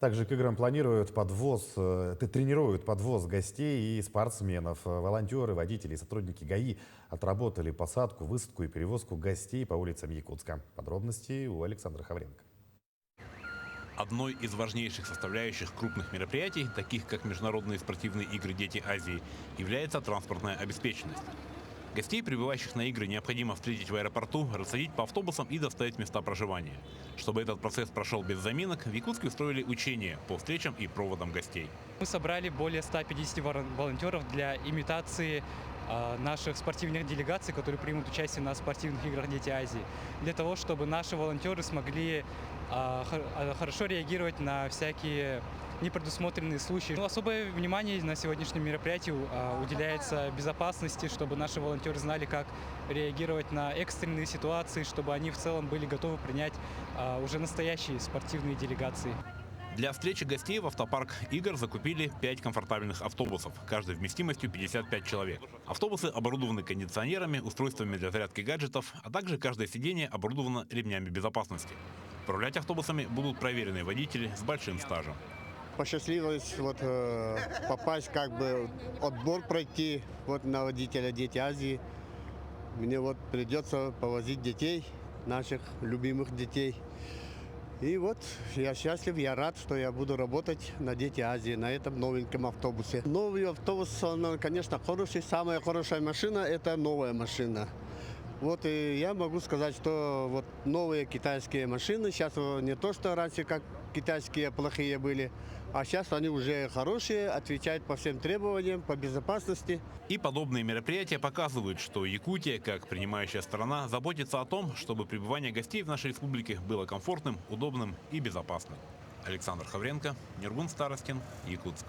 Также к играм тренируют подвоз гостей и спортсменов. Волонтеры, водители и сотрудники ГАИ отработали посадку, высадку и перевозку гостей по улицам Якутска. Подробности у Александра Хавренко. Одной из важнейших составляющих крупных мероприятий, таких как Международные спортивные игры «Дети Азии», является транспортная обеспеченность. Гостей, прибывающих на игры, необходимо встретить в аэропорту, рассадить по автобусам и доставить в места проживания. Чтобы этот процесс прошел без заминок, в Якутске устроили учения по встречам и проводам гостей. Мы собрали более 150 волонтеров для имитации наших спортивных делегаций, которые примут участие на спортивных играх «Дети Азии», для того, чтобы наши волонтеры смогли хорошо реагировать на всякие непредусмотренные случаи. Особое внимание на сегодняшнем мероприятии уделяется безопасности, чтобы наши волонтеры знали, как реагировать на экстренные ситуации, чтобы они в целом были готовы принять уже настоящие спортивные делегации. Для встречи гостей в автопарк игр закупили 5 комфортабельных автобусов, каждый вместимостью 55 человек. Автобусы оборудованы кондиционерами, устройствами для зарядки гаджетов, а также каждое сиденье оборудовано ремнями безопасности. Управлять автобусами будут проверенные водители с большим стажем. Посчастливилось попасть, отбор пройти на водителя «Дети Азии». Мне придется повозить детей, наших любимых детей. И я счастлив, я рад, что я буду работать на «Дети Азии», на этом новеньком автобусе. Новый автобус, он, конечно, хороший. Самая хорошая машина – это новая машина. И я могу сказать, что новые китайские машины, сейчас не то, что раньше как китайские плохие были, а сейчас они уже хорошие, отвечают по всем требованиям, по безопасности. И подобные мероприятия показывают, что Якутия, как принимающая страна, заботится о том, чтобы пребывание гостей в нашей республике было комфортным, удобным и безопасным. Александр Хавренко, Нергун Старостин, Якутск.